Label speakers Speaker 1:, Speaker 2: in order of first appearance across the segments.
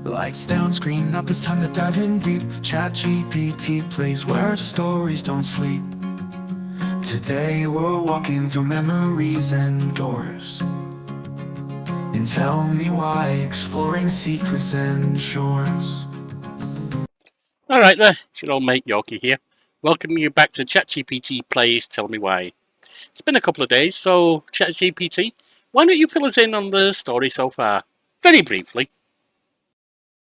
Speaker 1: Lights down, screen up, it's time to dive in deep. ChatGPT plays where stories don't sleep. Today we're walking through memories and doors. And tell me why, exploring secrets and shores.
Speaker 2: Alright there, it's your old mate Yorkie here. Welcoming you back to ChatGPT Plays Tell Me Why. It's been a couple of days, so ChatGPT, why don't you fill us in on the story so far? Very briefly.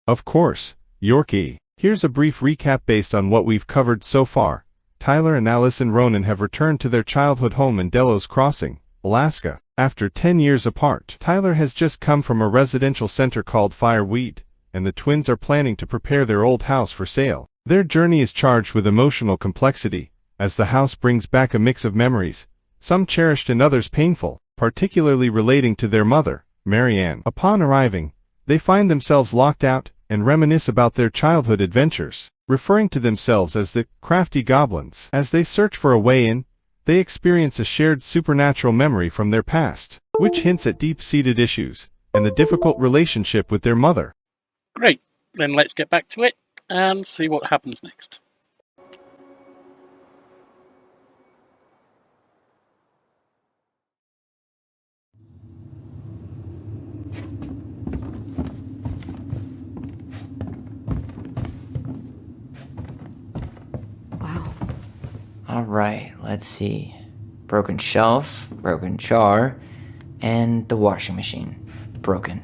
Speaker 3: Of course, Yorkie. Here's a brief recap based on what we've covered so far. Tyler and Alyson Ronan have returned to their childhood home in Delos Crossing, Alaska, after 10 years apart. Tyler has just come from a residential center called Fireweed, and the twins are planning to prepare their old house for sale. Their journey is charged with emotional complexity, as the house brings back a mix of memories, some cherished and others painful, particularly relating to their mother, Marianne. Upon arriving, they find themselves locked out and reminisce about their childhood adventures, referring to themselves as the crafty goblins. As they search for a way in, they experience a shared supernatural memory from their past, which hints at deep-seated issues and the difficult relationship with their mother.
Speaker 2: Great, then let's get back to it and see what happens next.
Speaker 4: Alright, let's see. Broken shelf, broken jar, and the washing machine. Broken.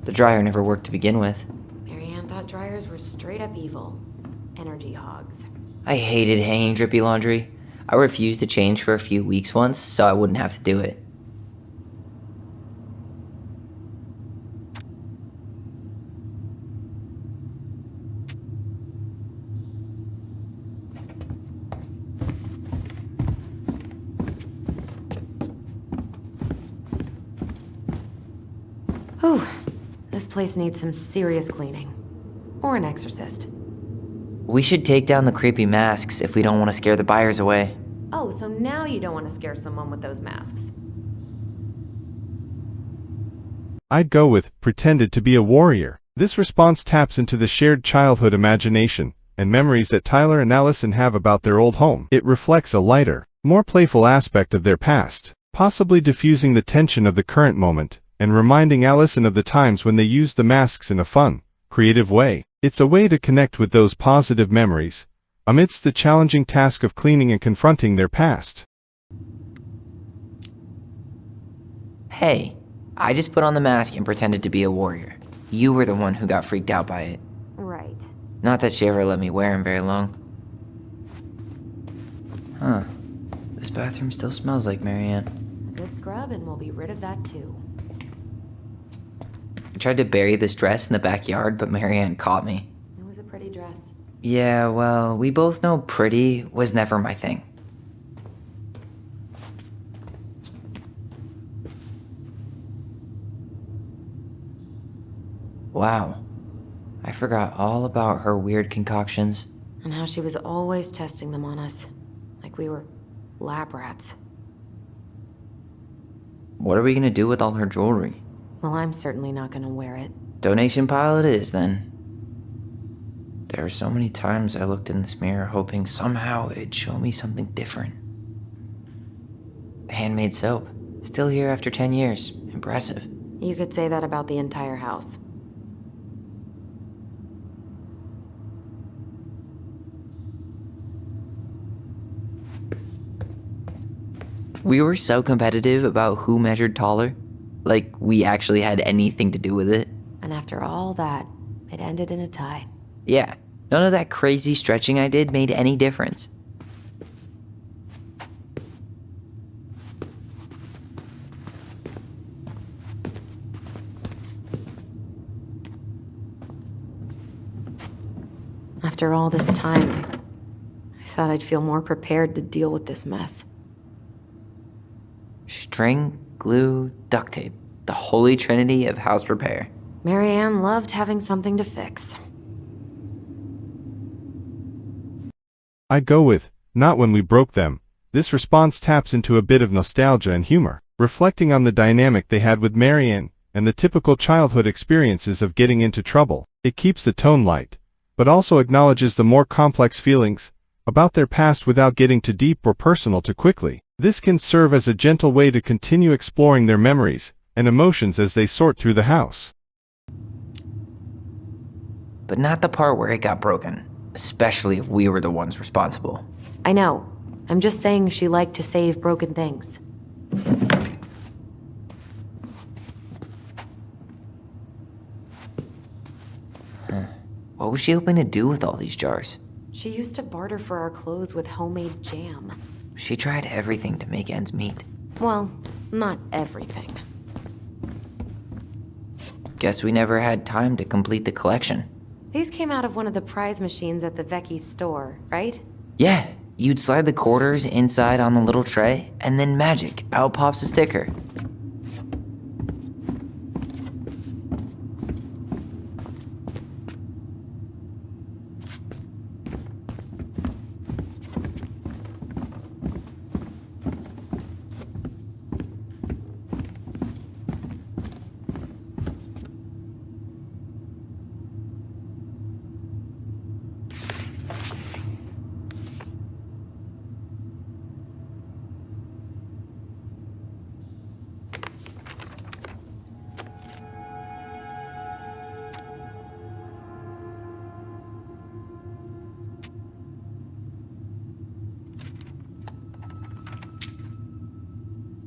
Speaker 4: The dryer never worked to begin with.
Speaker 5: Marianne thought dryers were straight up evil. Energy hogs.
Speaker 4: I hated hanging drippy laundry. I refused to change for a few weeks once, so I wouldn't have to do it.
Speaker 5: Whew. This place needs some serious cleaning. Or an exorcist.
Speaker 4: We should take down the creepy masks if we don't want to scare the buyers away.
Speaker 5: Oh, so now you don't want to scare someone with those masks.
Speaker 3: I'd go with pretended to be a warrior. This response taps into the shared childhood imagination and memories that Tyler and Alyson have about their old home. It reflects a lighter, more playful aspect of their past, possibly diffusing the tension of the current moment and reminding Alyson of the times when they used the masks in a fun, creative way. It's a way to connect with those positive memories amidst the challenging task of cleaning and confronting their past.
Speaker 4: Hey, I just put on the mask and pretended to be a warrior. You were the one who got freaked out by it.
Speaker 5: Right.
Speaker 4: Not that she ever let me wear him very long. Huh. This bathroom still smells like Marianne.
Speaker 5: Good scrub and we'll be rid of that too.
Speaker 4: I tried to bury this dress in the backyard, but Marianne caught me.
Speaker 5: It was a pretty dress.
Speaker 4: Yeah, well, we both know pretty was never my thing. Wow. I forgot all about her weird concoctions.
Speaker 5: And how she was always testing them on us. Like we were lab rats.
Speaker 4: What are we gonna do with all her jewelry?
Speaker 5: Well, I'm certainly not gonna wear it.
Speaker 4: Donation pile it is, then. There were so many times I looked in this mirror hoping somehow it'd show me something different. Handmade soap. Still here after 10 years. Impressive.
Speaker 5: You could say that about the entire house.
Speaker 4: We were so competitive about who measured taller. Like we actually had anything to do with it.
Speaker 5: And after all that, it ended in a tie.
Speaker 4: Yeah, none of that crazy stretching I did made any difference.
Speaker 5: After all this time, I thought I'd feel more prepared to deal with this mess.
Speaker 4: String, glue, duct tape. The holy trinity of house repair.
Speaker 5: Marianne loved having something to fix.
Speaker 3: I'd go with, not when we broke them. This response taps into a bit of nostalgia and humor, reflecting on the dynamic they had with Marianne and the typical childhood experiences of getting into trouble. It keeps the tone light, but also acknowledges the more complex feelings about their past without getting too deep or personal too quickly. This can serve as a gentle way to continue exploring their memories and emotions as they sort through the house.
Speaker 4: But not the part where it got broken, especially if we were the ones responsible.
Speaker 5: I know. I'm just saying she liked to save broken things.
Speaker 4: What was she hoping to do with all these jars?
Speaker 5: She used to barter for our clothes with homemade jam.
Speaker 4: She tried everything to make ends meet.
Speaker 5: Well, not everything.
Speaker 4: Guess we never had time to complete the collection.
Speaker 5: These came out of one of the prize machines at the Vecchi's store, right?
Speaker 4: Yeah, you'd slide the quarters inside on the little tray, and then magic, out pops a sticker.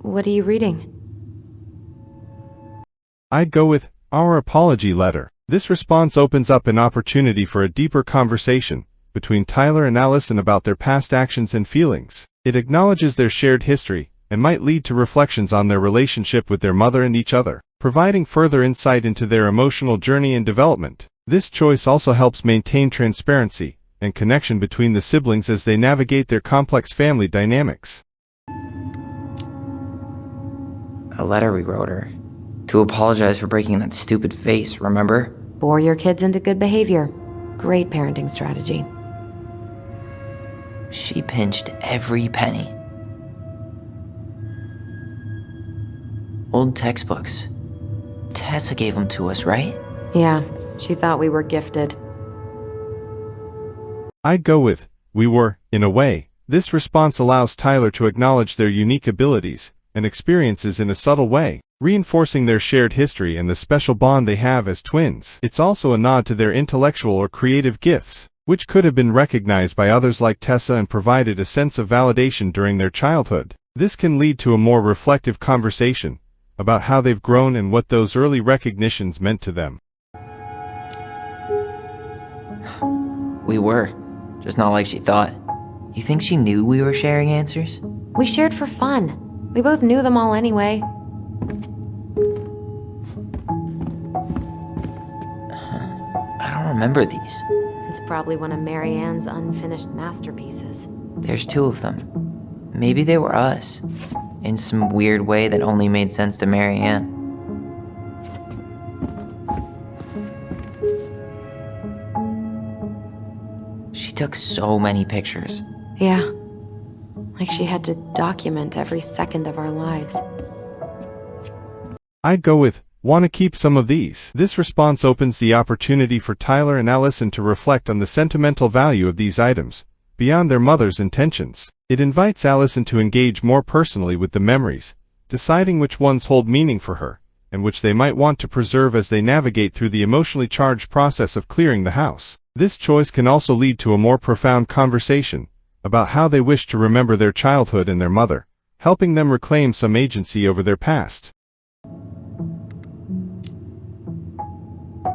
Speaker 5: What are you reading?
Speaker 3: I'd go with our apology letter. This response opens up an opportunity for a deeper conversation between Tyler and Alyson about their past actions and feelings. It acknowledges their shared history and might lead to reflections on their relationship with their mother and each other, providing further insight into their emotional journey and development. This choice also helps maintain transparency and connection between the siblings as they navigate their complex family dynamics.
Speaker 4: A letter we wrote her. To apologize for breaking that stupid vase, remember?
Speaker 5: Bore your kids into good behavior. Great parenting strategy.
Speaker 4: She pinched every penny. Old textbooks. Tessa gave them to us, right?
Speaker 5: Yeah, she thought we were gifted.
Speaker 3: I'd go with, we were, in a way. This response allows Tyler to acknowledge their unique abilities and experiences in a subtle way, reinforcing their shared history and the special bond they have as twins. It's also a nod to their intellectual or creative gifts, which could have been recognized by others like Tessa and provided a sense of validation during their childhood. This can lead to a more reflective conversation about how they've grown and what those early recognitions meant to them.
Speaker 4: We were, just not like she thought. You think she knew we were sharing answers?
Speaker 5: We shared for fun. We both knew them all anyway.
Speaker 4: I don't remember these.
Speaker 5: It's probably one of Mary Ann's unfinished masterpieces.
Speaker 4: There's 2 of them. Maybe they were us, in some weird way that only made sense to Mary Ann. She took so many pictures.
Speaker 5: Yeah. Like she had to document every second of our lives.
Speaker 3: I'd go with, want to keep some of these. This response opens the opportunity for Tyler and Alyson to reflect on the sentimental value of these items, beyond their mother's intentions. It invites Alyson to engage more personally with the memories, deciding which ones hold meaning for her, and which they might want to preserve as they navigate through the emotionally charged process of clearing the house. This choice can also lead to a more profound conversation about how they wish to remember their childhood and their mother, helping them reclaim some agency over their past.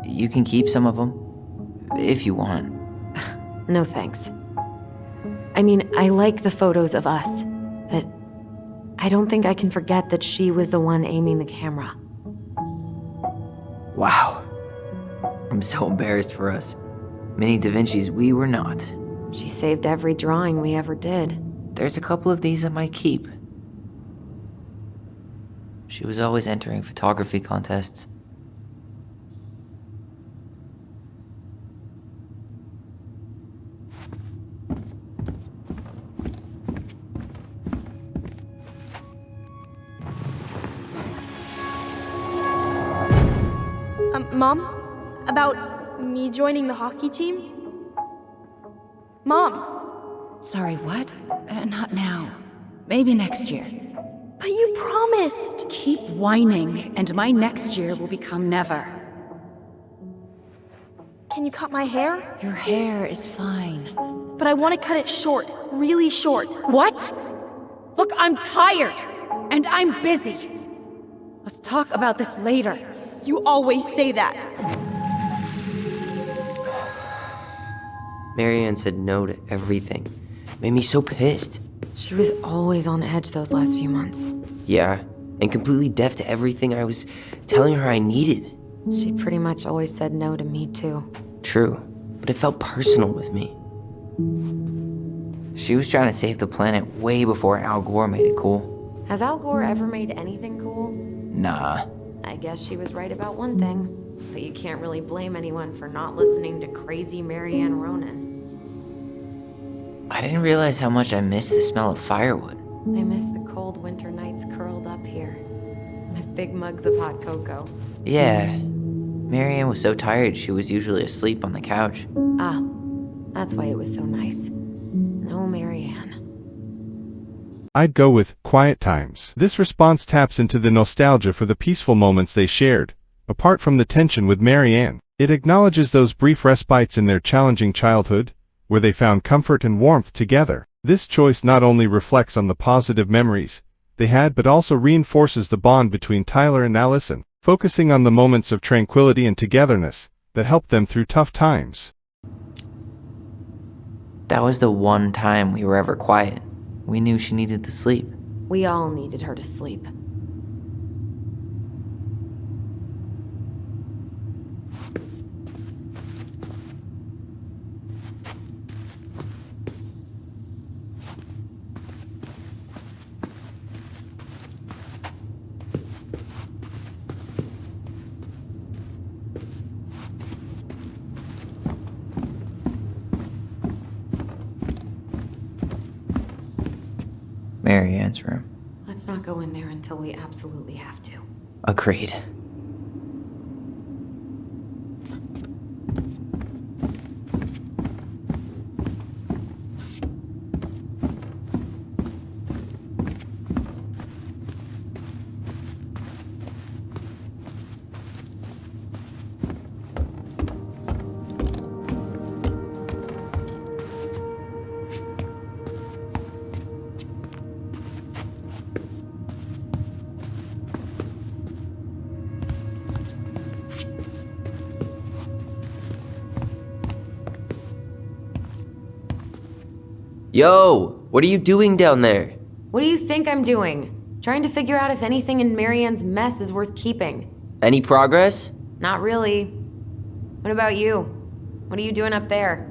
Speaker 4: You can keep some of them, if you want.
Speaker 5: No thanks. I mean, I like the photos of us, but I don't think I can forget that she was the one aiming the camera.
Speaker 4: Wow. I'm so embarrassed for us. Mini Da Vinci's we were not.
Speaker 5: She saved every drawing we ever did.
Speaker 4: There's a couple of these I might keep. She was always entering photography contests.
Speaker 6: Mom? About me joining the hockey team? Mom!
Speaker 7: Sorry, what? Not now. Maybe next year.
Speaker 6: But you promised!
Speaker 7: Keep whining, and my next year will become never.
Speaker 6: Can you cut my hair?
Speaker 7: Your hair is fine.
Speaker 6: But I want to cut it short. Really short.
Speaker 7: What? Look, I'm tired, and I'm busy. Let's talk about this later.
Speaker 6: You always say that.
Speaker 4: Marianne said no to everything. Made me so pissed.
Speaker 5: She was always on edge those last few months.
Speaker 4: Yeah, and completely deaf to everything I was telling her I needed.
Speaker 5: She pretty much always said no to me, too.
Speaker 4: True, but it felt personal with me. She was trying to save the planet way before Al Gore made it cool.
Speaker 5: Has Al Gore ever made anything cool?
Speaker 4: Nah.
Speaker 5: I guess she was right about one thing. But you can't really blame anyone for not listening to crazy Marianne Ronan.
Speaker 4: I didn't realize how much I missed the smell of firewood.
Speaker 5: I miss the cold winter nights curled up here, with big mugs of hot cocoa.
Speaker 4: Yeah, Marianne was so tired she was usually asleep on the couch.
Speaker 5: Ah, that's why it was so nice. No Marianne.
Speaker 3: I'd go with quiet times. This response taps into the nostalgia for the peaceful moments they shared, apart from the tension with Marianne. It acknowledges those brief respites in their challenging childhood, where they found comfort and warmth together. This choice not only reflects on the positive memories they had but also reinforces the bond between Tyler and Alyson, focusing on the moments of tranquility and togetherness that helped them through tough times.
Speaker 4: That was the one time we were ever quiet. We knew she needed to sleep.
Speaker 5: We all needed her to sleep.
Speaker 4: Marianne's room.
Speaker 5: Let's not go in there until we absolutely have to.
Speaker 4: Agreed. Yo, what are you doing down there?
Speaker 5: What do you think I'm doing? Trying to figure out if anything in Marianne's mess is worth keeping.
Speaker 4: Any progress?
Speaker 5: Not really. What about you? What are you doing up there?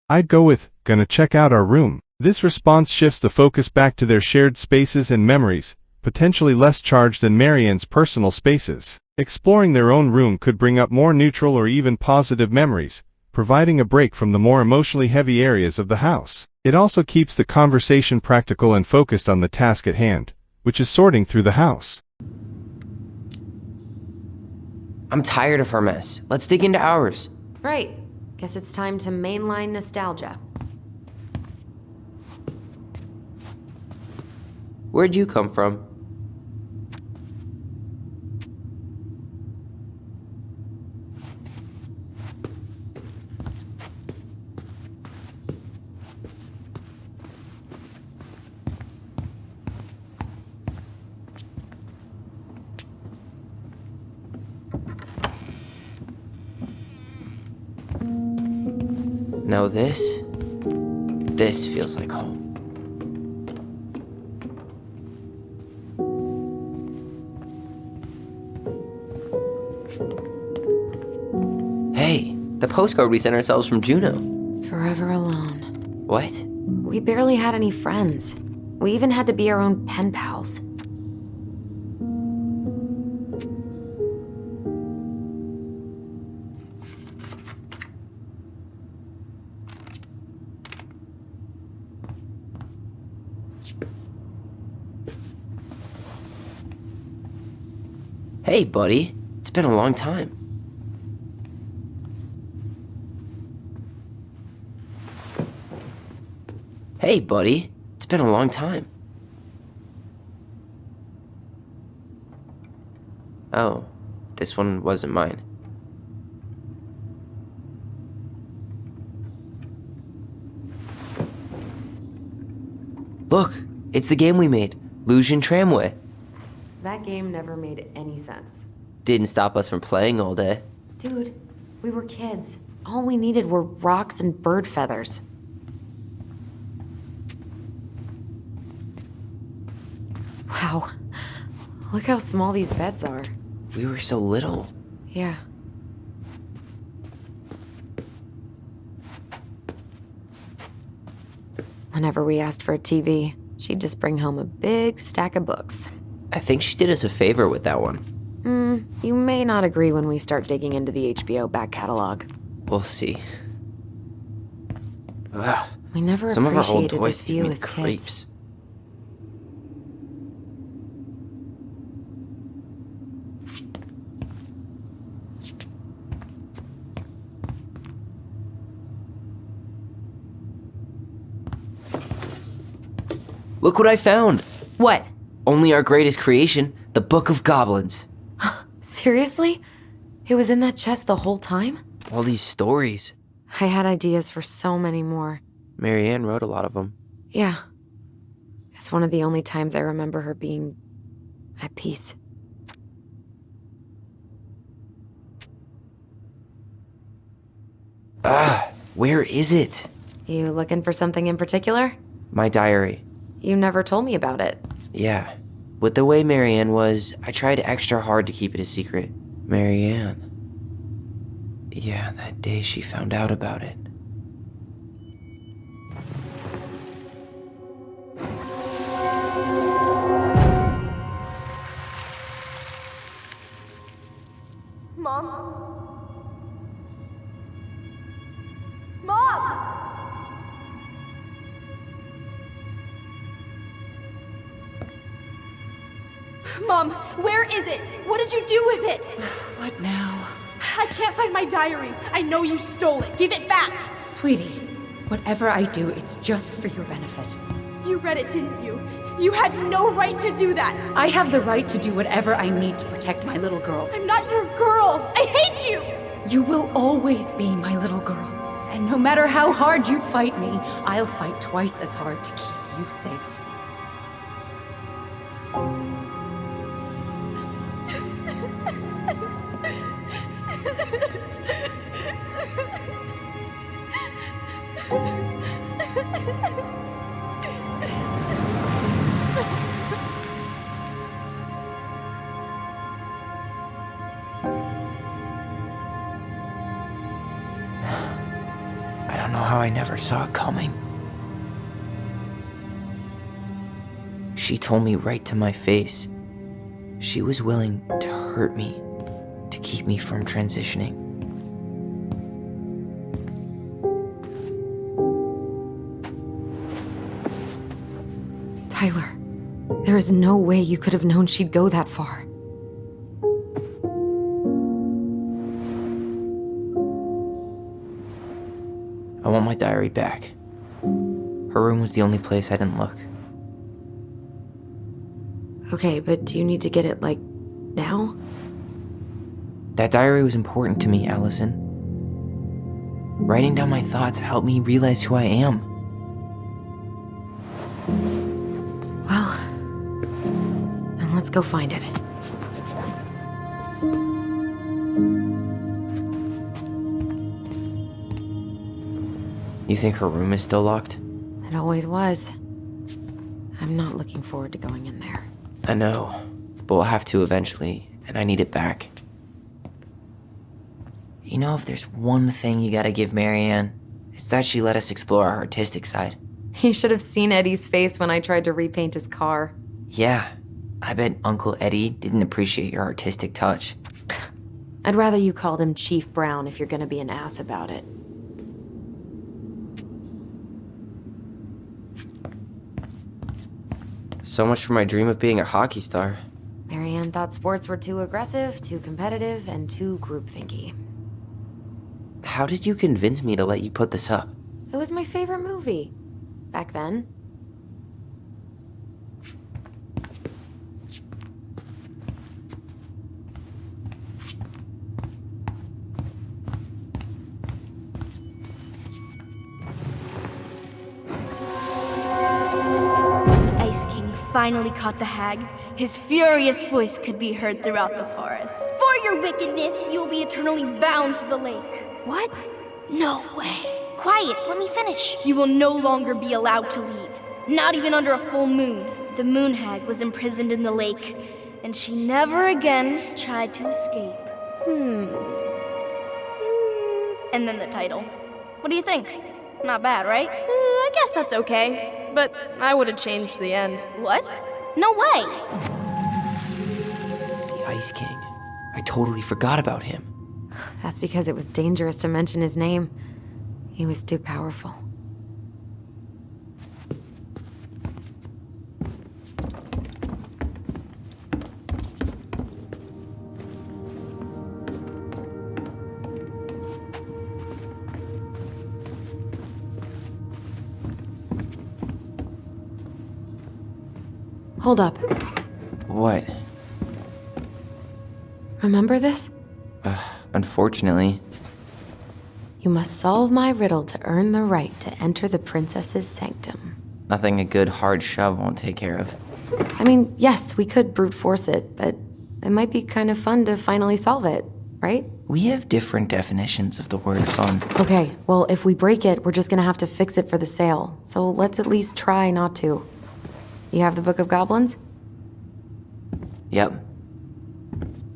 Speaker 3: I'd go with, gonna check out our room. This response shifts the focus back to their shared spaces and memories, potentially less charged than Marianne's personal spaces. Exploring their own room could bring up more neutral or even positive memories, providing a break from the more emotionally heavy areas of the house. It also keeps the conversation practical and focused on the task at hand, which is sorting through the house.
Speaker 4: I'm tired of her mess. Let's dig into ours.
Speaker 5: Right. Guess it's time to mainline nostalgia.
Speaker 4: Where'd you come from? Now this feels like home. Hey, the postcard we sent ourselves from Juneau.
Speaker 5: Forever alone.
Speaker 4: What?
Speaker 5: We barely had any friends. We even had to be our own pen pals.
Speaker 4: Hey, buddy. It's been a long time. Hey, buddy. It's been a long time. Oh, this one wasn't mine. Look, it's the game we made, Lucian Tramway.
Speaker 5: That game never made any sense.
Speaker 4: Didn't stop us from playing all day.
Speaker 5: Dude, we were kids. All we needed were rocks and bird feathers. Wow. Look how small these beds are.
Speaker 4: We were so little.
Speaker 5: Yeah. Whenever we asked for a TV, she'd just bring home a big stack of books.
Speaker 4: I think she did us a favor with that one.
Speaker 5: You may not agree when we start digging into the HBO back catalog.
Speaker 4: We'll see. Ugh.
Speaker 5: We never
Speaker 4: Some of our old
Speaker 5: appreciated
Speaker 4: toys
Speaker 5: this
Speaker 4: give
Speaker 5: view
Speaker 4: me
Speaker 5: as kids.
Speaker 4: creeps. Look what I found!
Speaker 5: What?
Speaker 4: Only our greatest creation, the Book of Goblins.
Speaker 5: Seriously? It was in that chest the whole time?
Speaker 4: All these stories.
Speaker 5: I had ideas for so many more.
Speaker 4: Marianne wrote a lot of them.
Speaker 5: Yeah. It's one of the only times I remember her being at peace.
Speaker 4: Where is it?
Speaker 5: You looking for something in particular?
Speaker 4: My diary.
Speaker 5: You never told me about it.
Speaker 4: Yeah. With the way Marianne was, I tried extra hard to keep it a secret. Marianne. Yeah, that day she found out about it.
Speaker 6: Mom? Mom! Mom, where is it? What did you do with it?
Speaker 7: What now?
Speaker 6: I can't find my diary. I know you stole it. Give it back.
Speaker 7: Sweetie, whatever I do, it's just for your benefit.
Speaker 6: You read it, didn't you? You had no right to do that.
Speaker 7: I have the right to do whatever I need to protect my little girl.
Speaker 6: I'm not your girl. I hate you.
Speaker 7: You will always be my little girl. And no matter how hard you fight me, I'll fight twice as hard to keep you safe.
Speaker 4: I don't know how I never saw it coming. She told me right to my face. She was willing to hurt me, to keep me from transitioning.
Speaker 5: Tyler, there is no way you could have known she'd go that far.
Speaker 4: I want my diary back. Her room was the only place I didn't look.
Speaker 5: Okay, but do you need to get it, like, now?
Speaker 4: That diary was important to me, Alyson. Writing down my thoughts helped me realize who I am.
Speaker 5: Well, then let's go find it.
Speaker 4: You think her room is still locked?
Speaker 5: It always was. I'm not looking forward to going in there.
Speaker 4: I know, but we'll have to eventually, and I need it back. You know, if there's one thing you gotta give Marianne, it's that she let us explore our artistic side.
Speaker 5: You should have seen Eddie's face when I tried to repaint his car.
Speaker 4: Yeah, I bet Uncle Eddie didn't appreciate your artistic touch.
Speaker 5: I'd rather you called him Chief Brown if you're gonna be an ass about it.
Speaker 4: So much for my dream of being a hockey star.
Speaker 5: Marianne and thought sports were too aggressive, too competitive, and too groupthinky.
Speaker 4: How did you convince me to let you put this up?
Speaker 5: It was my favorite movie. Back then.
Speaker 6: Finally caught the hag. His furious voice could be heard throughout the forest. For your wickedness, you will be eternally bound to the lake.
Speaker 8: What? No way. Quiet, let me finish.
Speaker 6: You will no longer be allowed to leave. Not even under a full moon. The moon hag was imprisoned in the lake, and she never again tried to escape. And then the title. What do you think? Not bad, right?
Speaker 9: I guess that's okay. But I would have changed the end.
Speaker 6: What? No way!
Speaker 4: The Ice King. I totally forgot about him.
Speaker 5: That's because it was dangerous to mention his name. He was too powerful. Hold up.
Speaker 4: What?
Speaker 5: Remember this?
Speaker 4: Unfortunately.
Speaker 5: You must solve my riddle to earn the right to enter the princess's sanctum.
Speaker 4: Nothing a good hard shove won't take care of.
Speaker 5: I mean, yes, we could brute force it, but it might be kind of fun to finally solve it, right?
Speaker 4: We have different definitions of the word fun.
Speaker 5: Okay, well, if we break it, we're just gonna have to fix it for the sale. So let's at least try not to. You have the Book of Goblins?
Speaker 4: Yep.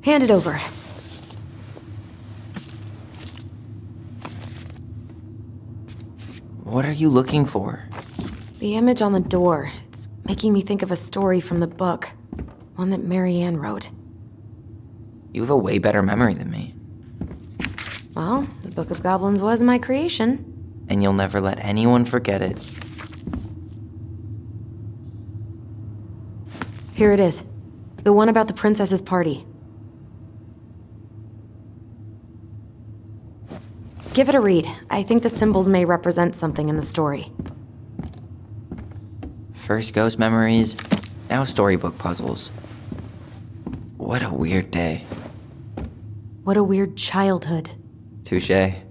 Speaker 5: Hand it over.
Speaker 4: What are you looking for?
Speaker 5: The image on the door. It's making me think of a story from the book. One that Marianne wrote.
Speaker 4: You have a way better memory than me.
Speaker 5: Well, the Book of Goblins was my creation.
Speaker 4: And you'll never let anyone forget it.
Speaker 5: Here it is. The one about the princess's party. Give it a read. I think the symbols may represent something in the story.
Speaker 4: First ghost memories, now storybook puzzles. What a weird day.
Speaker 5: What a weird childhood.
Speaker 4: Touché.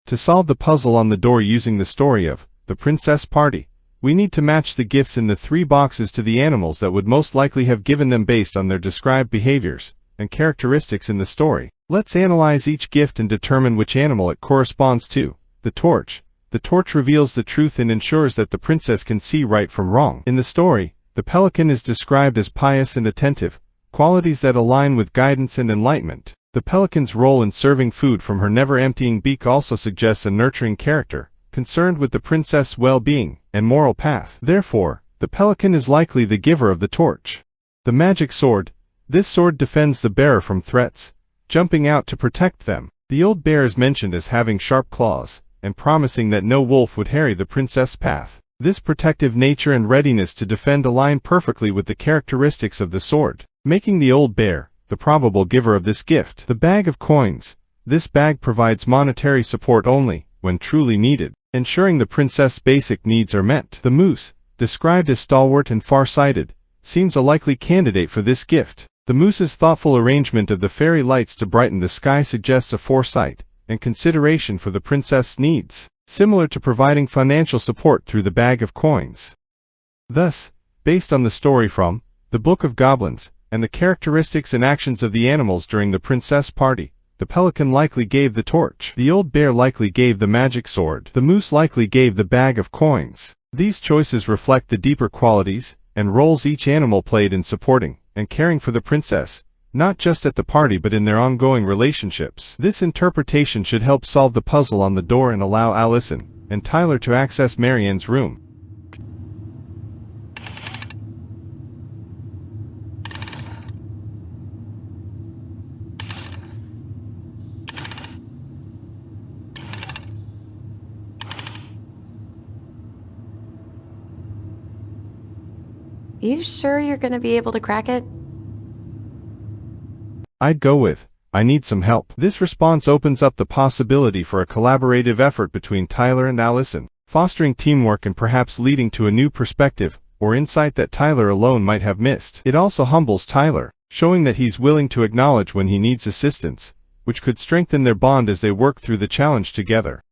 Speaker 3: To solve the puzzle on the door using the story of the Princess Party, we need to match the gifts in the 3 boxes to the animals that would most likely have given them based on their described behaviors and characteristics in the story. Let's analyze each gift and determine which animal it corresponds to. The torch. The torch reveals the truth and ensures that the princess can see right from wrong. In the story, the pelican is described as pious and attentive, qualities that align with guidance and enlightenment. The pelican's role in serving food from her never-emptying beak also suggests a nurturing character, concerned with the princess' well-being and moral path. Therefore, the pelican is likely the giver of the torch. The magic sword. This sword defends the bearer from threats, jumping out to protect them. The old bear is mentioned as having sharp claws, and promising that no wolf would harry the princess' path. This protective nature and readiness to defend align perfectly with the characteristics of the sword, making the old bear the probable giver of this gift. The bag of coins. This bag provides monetary support only when truly needed, ensuring the princess' basic needs are met. The moose, described as stalwart and far-sighted, seems a likely candidate for this gift. The moose's thoughtful arrangement of the fairy lights to brighten the sky suggests a foresight and consideration for the princess' needs, similar to providing financial support through the bag of coins. Thus, based on the story from the Book of Goblins, and the characteristics and actions of the animals during the princess party, the pelican likely gave the torch. The old bear likely gave the magic sword. The moose likely gave the bag of coins. These choices reflect the deeper qualities and roles each animal played in supporting and caring for the princess, not just at the party but in their ongoing relationships. This interpretation should help solve the puzzle on the door and allow Alyson and Tyler to access Marianne's room.
Speaker 5: You sure you're gonna be able to crack it?
Speaker 3: I'd go with, I need some help. This response opens up the possibility for a collaborative effort between Tyler and Alyson, fostering teamwork and perhaps leading to a new perspective or insight that Tyler alone might have missed. It also humbles Tyler, showing that he's willing to acknowledge when he needs assistance, which could strengthen their bond as they work through the challenge together.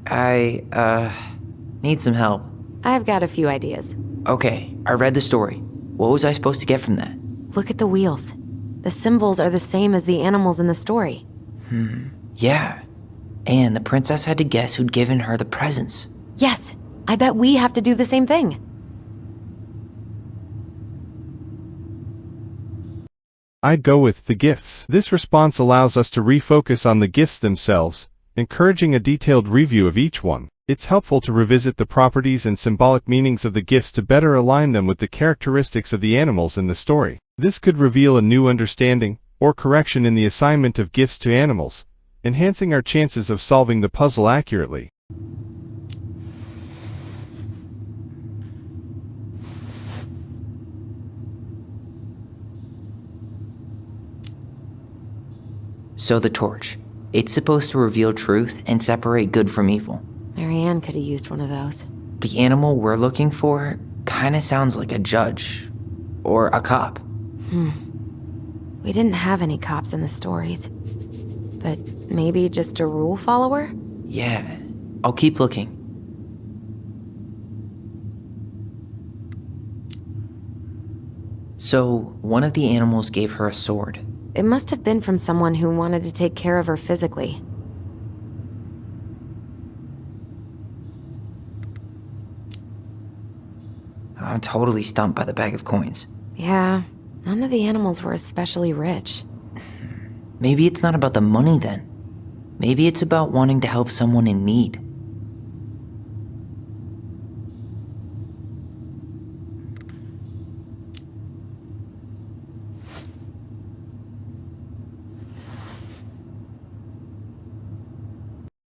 Speaker 4: I need some help.
Speaker 5: I've got a few ideas.
Speaker 4: Okay, I read the story. What was I supposed to get from that?
Speaker 5: Look at the wheels. The symbols are the same as the animals in the story.
Speaker 4: Yeah. And the princess had to guess who'd given her the presents.
Speaker 5: Yes, I bet we have to do the same thing.
Speaker 3: I'd go with the gifts. This response allows us to refocus on the gifts themselves, encouraging a detailed review of each one. It's helpful to revisit the properties and symbolic meanings of the gifts to better align them with the characteristics of the animals in the story. This could reveal a new understanding or correction in the assignment of gifts to animals, enhancing our chances of solving the puzzle accurately.
Speaker 4: So the torch. It's supposed to reveal truth and separate good from evil.
Speaker 5: Marianne could have used one of those.
Speaker 4: The animal we're looking for kinda sounds like a judge. Or a cop.
Speaker 5: We didn't have any cops in the stories. But maybe just a rule follower?
Speaker 4: Yeah, I'll keep looking. So, one of the animals gave her a sword.
Speaker 5: It must have been from someone who wanted to take care of her physically.
Speaker 4: I'm totally stumped by the bag of coins.
Speaker 5: Yeah, none of the animals were especially rich.
Speaker 4: Maybe it's not about the money then. Maybe it's about wanting to help someone in need.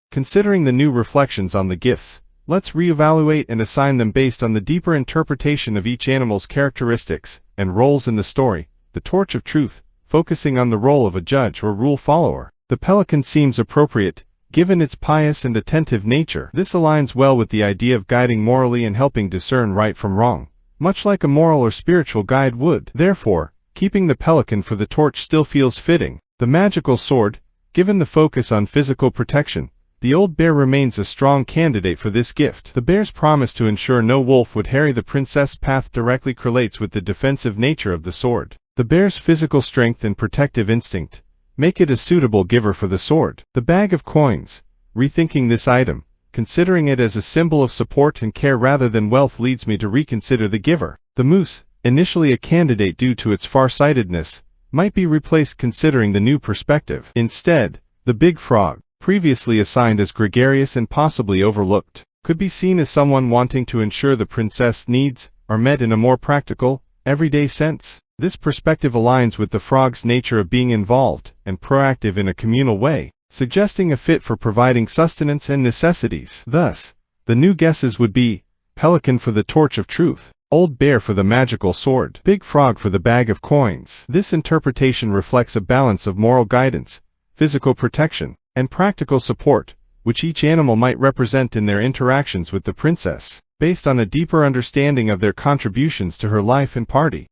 Speaker 3: Considering the new reflections on the gifts, let's reevaluate and assign them based on the deeper interpretation of each animal's characteristics and roles in the story. The Torch of Truth, focusing on the role of a judge or rule follower. The pelican seems appropriate, given its pious and attentive nature. This aligns well with the idea of guiding morally and helping discern right from wrong, much like a moral or spiritual guide would. Therefore, keeping the pelican for the torch still feels fitting. The magical sword, given the focus on physical protection, the old bear remains a strong candidate for this gift. The bear's promise to ensure no wolf would harry the princess' path directly correlates with the defensive nature of the sword. The bear's physical strength and protective instinct make it a suitable giver for the sword. The bag of coins, rethinking this item, considering it as a symbol of support and care rather than wealth leads me to reconsider the giver. The moose, initially a candidate due to its farsightedness, might be replaced considering the new perspective. Instead, the big frog, previously assigned as gregarious and possibly overlooked, could be seen as someone wanting to ensure the princess' needs are met in a more practical, everyday sense. This perspective aligns with the frog's nature of being involved and proactive in a communal way, suggesting a fit for providing sustenance and necessities. Thus, the new guesses would be pelican for the torch of truth, old bear for the magical sword, big frog for the bag of coins. This interpretation reflects a balance of moral guidance, physical protection, and practical support, which each animal might represent in their interactions with the princess, based on a deeper understanding of their contributions to her life and party.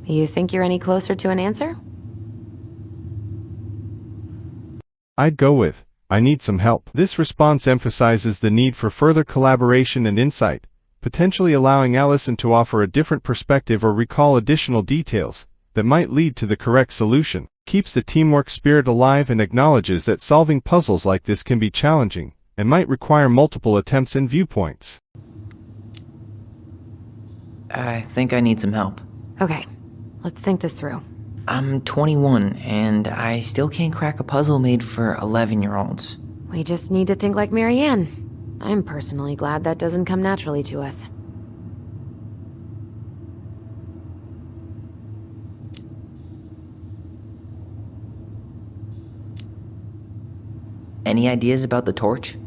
Speaker 5: You think you're any closer to an answer?
Speaker 3: I'd go with, I need some help. This response emphasizes the need for further collaboration and insight, potentially allowing Alyson to offer a different perspective or recall additional details, that might lead to the correct solution, keeps the teamwork spirit alive, and acknowledges that solving puzzles like this can be challenging and might require multiple attempts and viewpoints.
Speaker 4: I think I need some help.
Speaker 5: Okay, let's think this through.
Speaker 4: I'm 21, and I still can't crack a puzzle made for 11-year-olds.
Speaker 5: We just need to think like Marianne. I'm personally glad that doesn't come naturally to us.
Speaker 4: Any ideas about the torch?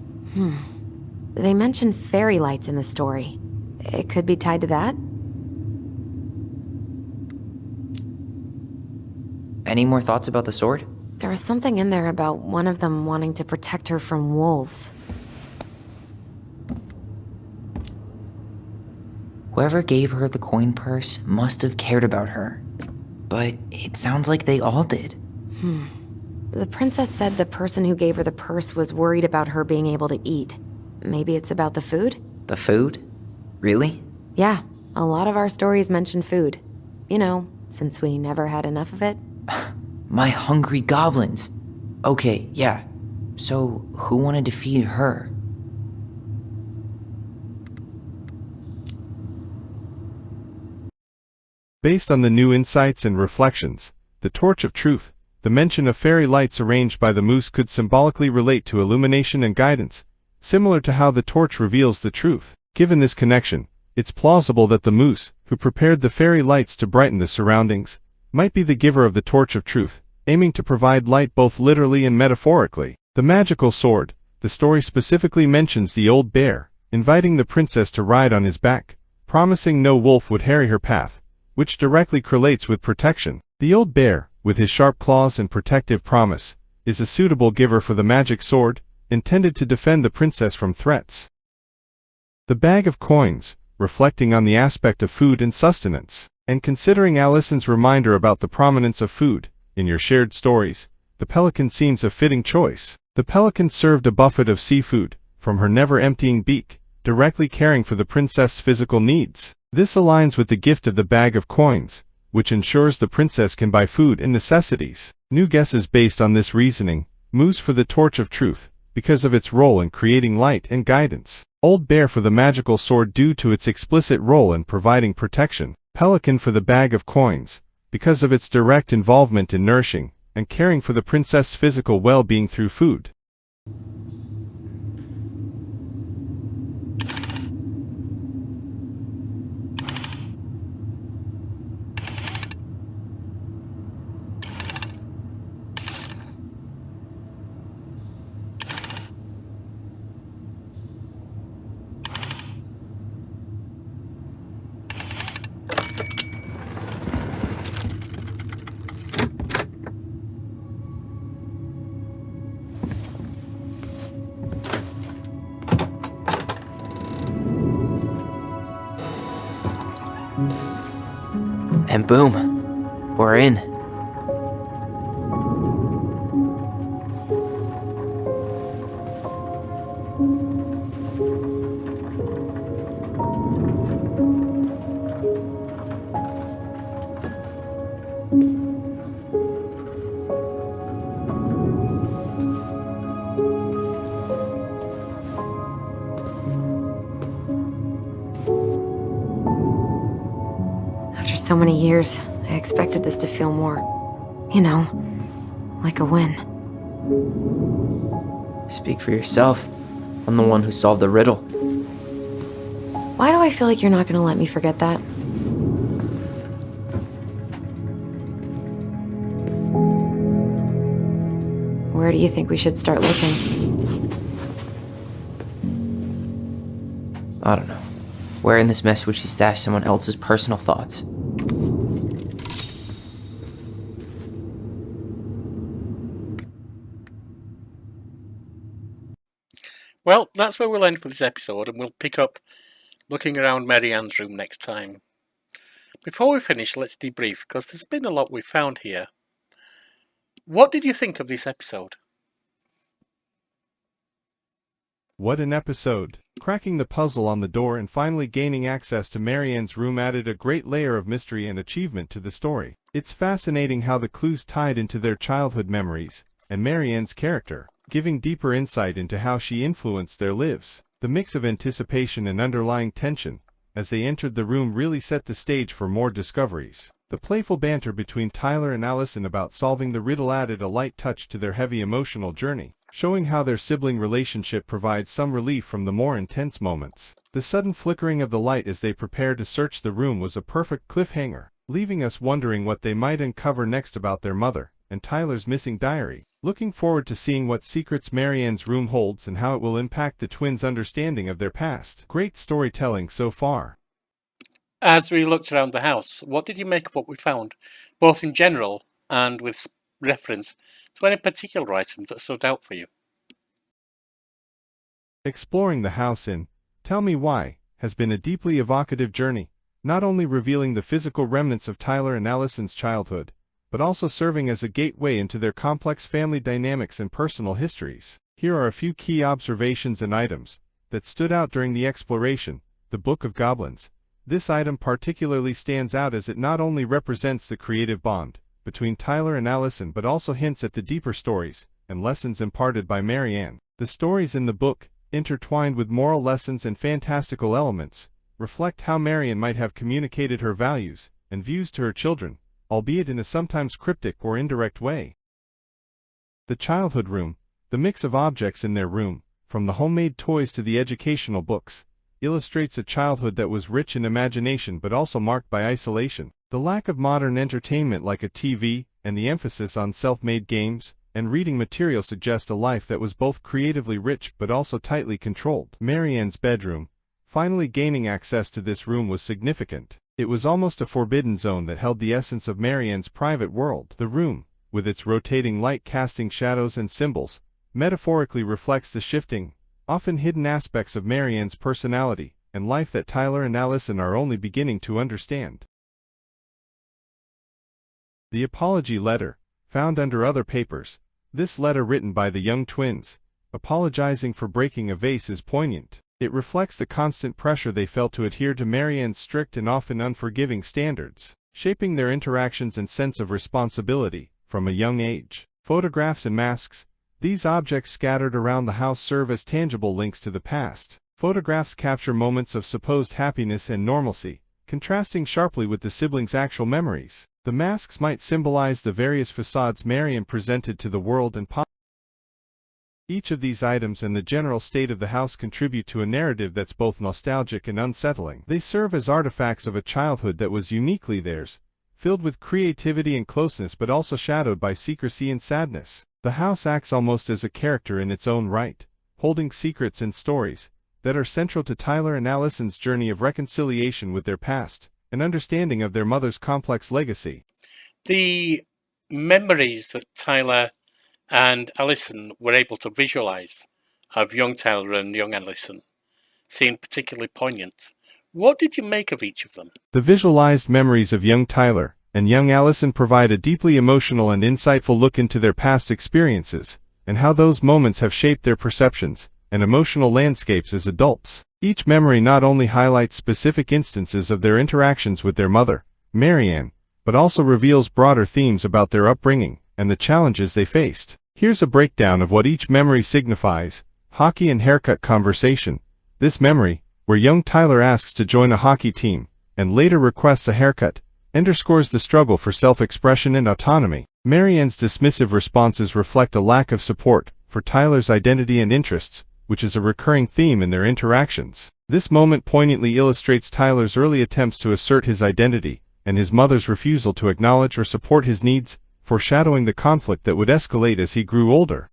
Speaker 5: They mention fairy lights in the story. It could be tied to that?
Speaker 4: Any more thoughts about the sword?
Speaker 5: There was something in there about one of them wanting to protect her from wolves.
Speaker 4: Whoever gave her the coin purse must have cared about her. But it sounds like they all did.
Speaker 5: The princess said the person who gave her the purse was worried about her being able to eat. Maybe it's about the food?
Speaker 4: The food? Really?
Speaker 5: Yeah, a lot of our stories mention food. You know, since we never had enough of it.
Speaker 4: My hungry goblins. Okay, yeah. So, who wanted to feed her?
Speaker 3: Based on the new insights and reflections, the Torch of Truth, the mention of fairy lights arranged by the moose could symbolically relate to illumination and guidance, similar to how the torch reveals the truth. Given this connection, it's plausible that the moose, who prepared the fairy lights to brighten the surroundings, might be the giver of the Torch of Truth, aiming to provide light both literally and metaphorically. The magical sword, the story specifically mentions the old bear, inviting the princess to ride on his back, promising no wolf would harry her path, which directly correlates with protection. The old bear, with his sharp claws and protective promise, is a suitable giver for the magic sword, intended to defend the princess from threats. The bag of coins, reflecting on the aspect of food and sustenance, and considering Alyson's reminder about the prominence of food in your shared stories, the pelican seems a fitting choice. The pelican served a buffet of seafood from her never-emptying beak, directly caring for the princess's physical needs. This aligns with the gift of the bag of coins, which ensures the princess can buy food and necessities. New guesses based on this reasoning: moose for the Torch of Truth, because of its role in creating light and guidance. Old bear for the magical sword due to its explicit role in providing protection. Pelican for the bag of coins, because of its direct involvement in nourishing and caring for the princess's physical well-being through food.
Speaker 4: And boom, we're in.
Speaker 5: After so many years, I expected this to feel more, you know, like a win.
Speaker 4: Speak for yourself. I'm the one who solved the riddle.
Speaker 5: Why do I feel like you're not gonna let me forget that? Where do you think we should start looking?
Speaker 4: I don't know. Where in this mess would she stash someone else's personal thoughts?
Speaker 2: Well, that's where we'll end for this episode, and we'll pick up looking around Mary Ann's room next time. Before we finish, let's debrief, because there's been a lot we've found here. What did you think of this episode?
Speaker 3: What an episode! Cracking the puzzle on the door and finally gaining access to Marianne's room added a great layer of mystery and achievement to the story. It's fascinating how the clues tied into their childhood memories and Marianne's character, giving deeper insight into how she influenced their lives. The mix of anticipation and underlying tension as they entered the room really set the stage for more discoveries. The playful banter between Tyler and Alyson about solving the riddle added a light touch to their heavy emotional journey, showing how their sibling relationship provides some relief from the more intense moments. The sudden flickering of the light as they prepared to search the room was a perfect cliffhanger, leaving us wondering what they might uncover next about their mother and Tyler's missing diary. Looking forward to seeing what secrets Marianne's room holds and how it will impact the twins' understanding of their past. Great storytelling so far.
Speaker 2: As we looked around the house, what did you make of what we found, both in general and with reference to any particular items that stood out for you?
Speaker 3: Exploring the house in Tell Me Why has been a deeply evocative journey, not only revealing the physical remnants of Tyler and Alyson's childhood, but also serving as a gateway into their complex family dynamics and personal histories. Here are a few key observations and items that stood out during the exploration. The Book of Goblins. This item particularly stands out as it not only represents the creative bond between Tyler and Alyson but also hints at the deeper stories and lessons imparted by Marianne. The stories in the book, intertwined with moral lessons and fantastical elements, reflect how Marianne might have communicated her values and views to her children, albeit in a sometimes cryptic or indirect way. The childhood room. The mix of objects in their room, from the homemade toys to the educational books, illustrates a childhood that was rich in imagination but also marked by isolation. The lack of modern entertainment like a TV and the emphasis on self-made games and reading material suggest a life that was both creatively rich but also tightly controlled. Marianne's bedroom. Finally gaining access to this room was significant. It was almost a forbidden zone that held the essence of Marianne's private world. The room, with its rotating light casting shadows and symbols, metaphorically reflects the shifting, often hidden aspects of Marianne's personality and life that Tyler and Alyson are only beginning to understand. The apology letter, found under other papers. This letter written by the young twins, apologizing for breaking a vase, is poignant. It reflects the constant pressure they felt to adhere to Marianne's strict and often unforgiving standards, shaping their interactions and sense of responsibility from a young age. Photographs and masks. These objects scattered around the house serve as tangible links to the past. Photographs capture moments of supposed happiness and normalcy, contrasting sharply with the siblings' actual memories. The masks might symbolize the various facades Marianne presented to the world and each of these items and the general state of the house contribute to a narrative that's both nostalgic and unsettling. They serve as artifacts of a childhood that was uniquely theirs, filled with creativity and closeness but also shadowed by secrecy and sadness. The house acts almost as a character in its own right, holding secrets and stories that are central to Tyler and Alyson's journey of reconciliation with their past and understanding of their mother's complex legacy.
Speaker 2: The memories that Tyler and Alyson were able to visualize of young Tyler and young Alyson seemed particularly poignant. What did you make of each of them?
Speaker 3: The visualized memories of young Tyler and young Alyson provide a deeply emotional and insightful look into their past experiences and how those moments have shaped their perceptions and emotional landscapes as adults. Each memory not only highlights specific instances of their interactions with their mother, Marianne, but also reveals broader themes about their upbringing and the challenges they faced. Here's a breakdown of what each memory signifies. Hockey and haircut conversation. This memory, where young Tyler asks to join a hockey team and later requests a haircut, underscores the struggle for self-expression and autonomy. Marianne's dismissive responses reflect a lack of support for Tyler's identity and interests, which is a recurring theme in their interactions. This moment poignantly illustrates Tyler's early attempts to assert his identity and his mother's refusal to acknowledge or support his needs, foreshadowing the conflict that would escalate as he grew older.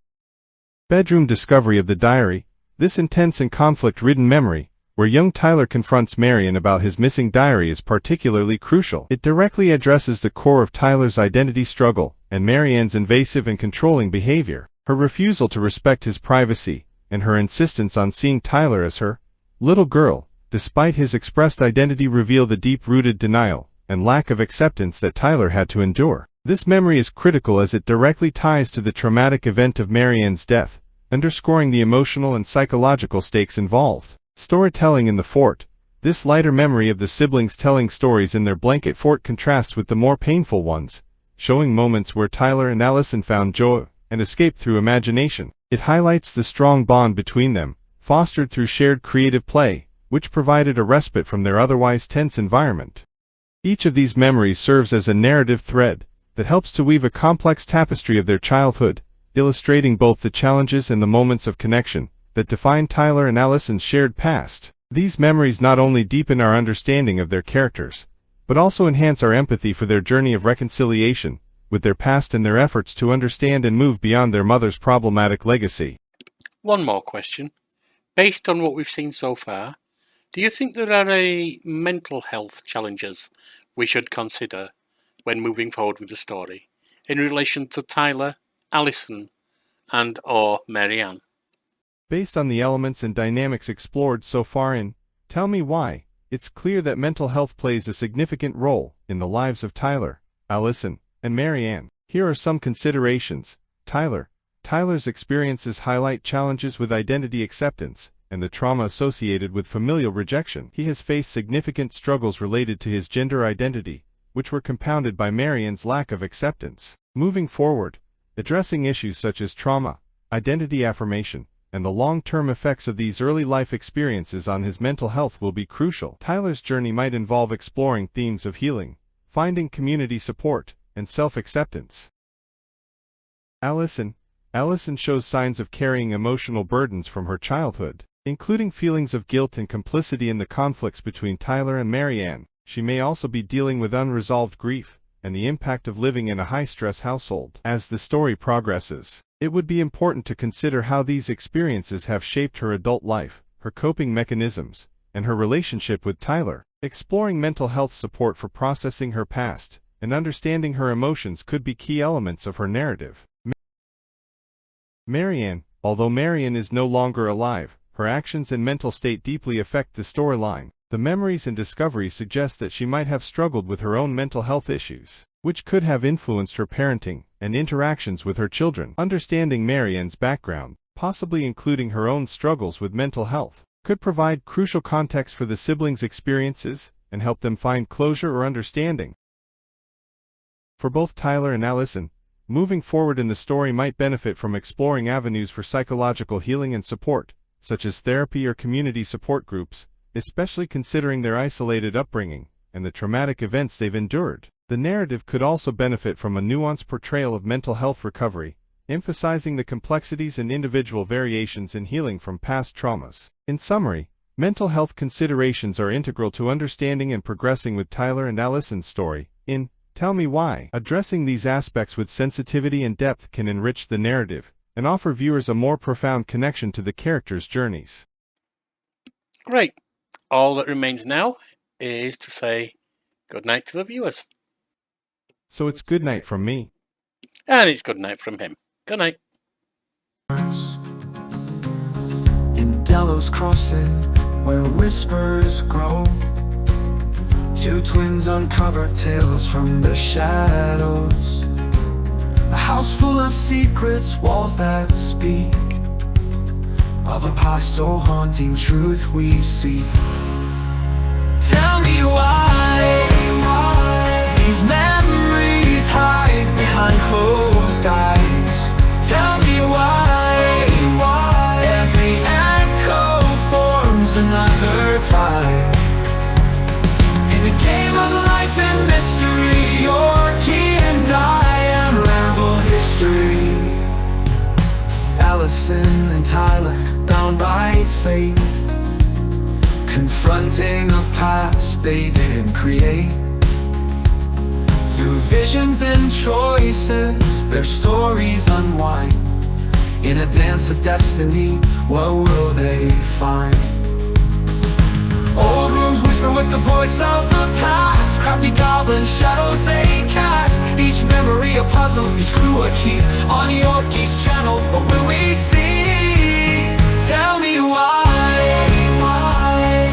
Speaker 3: Bedroom discovery of the diary. This intense and conflict-ridden memory, where young Tyler confronts Marianne about his missing diary, is particularly crucial. It directly addresses the core of Tyler's identity struggle and Marianne's invasive and controlling behavior. Her refusal to respect his privacy and her insistence on seeing Tyler as her little girl, despite his expressed identity, reveal the deep-rooted denial and lack of acceptance that Tyler had to endure. This memory is critical as it directly ties to the traumatic event of Marianne's death, underscoring the emotional and psychological stakes involved. Storytelling in the fort. This lighter memory of the siblings telling stories in their blanket fort contrasts with the more painful ones, showing moments where Tyler and Alyson found joy and escape through imagination. It highlights the strong bond between them, fostered through shared creative play, which provided a respite from their otherwise tense environment. Each of these memories serves as a narrative thread that helps to weave a complex tapestry of their childhood, illustrating both the challenges and the moments of connection that define Tyler and Alyson's shared past. These memories not only deepen our understanding of their characters, but also enhance our empathy for their journey of reconciliation with their past and their efforts to understand and move beyond their mother's problematic legacy.
Speaker 2: One more question. Based on what we've seen so far, do you think there are any mental health challenges we should consider when moving forward with the story in relation to Tyler, Alyson, and or Marianne?
Speaker 3: Based on the elements and dynamics explored so far in Tell Me Why, it's clear that mental health plays a significant role in the lives of Tyler, Alyson, and Marianne. Here are some considerations. Tyler's experiences highlight challenges with identity acceptance and the trauma associated with familial rejection. He has faced significant struggles related to his gender identity, which were compounded by Marianne's lack of acceptance. Moving forward, addressing issues such as trauma, identity affirmation, and the long-term effects of these early life experiences on his mental health will be crucial. Tyler's journey might involve exploring themes of healing, finding community support, and self-acceptance. Alyson shows signs of carrying emotional burdens from her childhood, including feelings of guilt and complicity in the conflicts between Tyler and Marianne. She may also be dealing with unresolved grief and the impact of living in a high-stress household. As the story progresses, it would be important to consider how these experiences have shaped her adult life, her coping mechanisms, and her relationship with Tyler. Exploring mental health support for processing her past and understanding her emotions could be key elements of her narrative. Marianne. Although Marianne is no longer alive, her actions and mental state deeply affect the storyline. The memories and discoveries suggest that she might have struggled with her own mental health issues, which could have influenced her parenting and interactions with her children. Understanding Marianne's background, possibly including her own struggles with mental health, could provide crucial context for the siblings' experiences and help them find closure or understanding. For both Tyler and Alyson, moving forward in the story might benefit from exploring avenues for psychological healing and support, such as therapy or community support groups, especially considering their isolated upbringing and the traumatic events they've endured. The narrative could also benefit from a nuanced portrayal of mental health recovery, emphasizing the complexities and individual variations in healing from past traumas. In summary, mental health considerations are integral to understanding and progressing with Tyler and Alyson's story. In Tell Me Why, addressing these aspects with sensitivity and depth can enrich the narrative and offer viewers a more profound connection to the characters' journeys.
Speaker 2: Great. All that remains now is to say good night to the viewers.
Speaker 3: So it's good night from me.
Speaker 2: And it's good night from him. Good night.
Speaker 1: In Delos Crossing, where whispers grow, two twins uncover tales from the shadows. A house full of secrets, walls that speak of a past so haunting truth we seek. Tell me why these memories hide behind closed eyes. Tell me why every echo forms another time. In a game of life and mystery, Yorkie and I unravel history. Alyson and Tyler, bound by fate, confronting a past they didn't create. Through visions and choices, their stories unwind. In a dance of destiny, what will they find? Old rooms whisper with the voice of the past. Crafty goblin shadows they cast. Each memory a puzzle, each clue a key. On Yorkie's channel, what will we see? Tell me why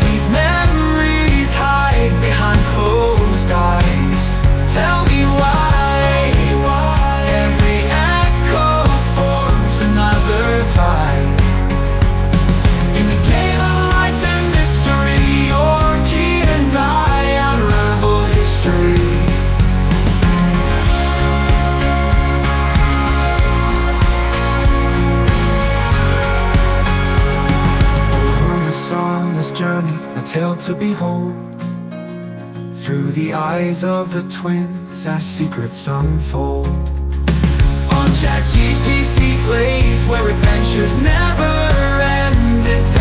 Speaker 1: these memories hide behind closed eyes. Tell me why every echo forms another time. In the game of life and tale to behold, through the eyes of the twins as secrets unfold. On ChatGPT Plays, where adventures never end.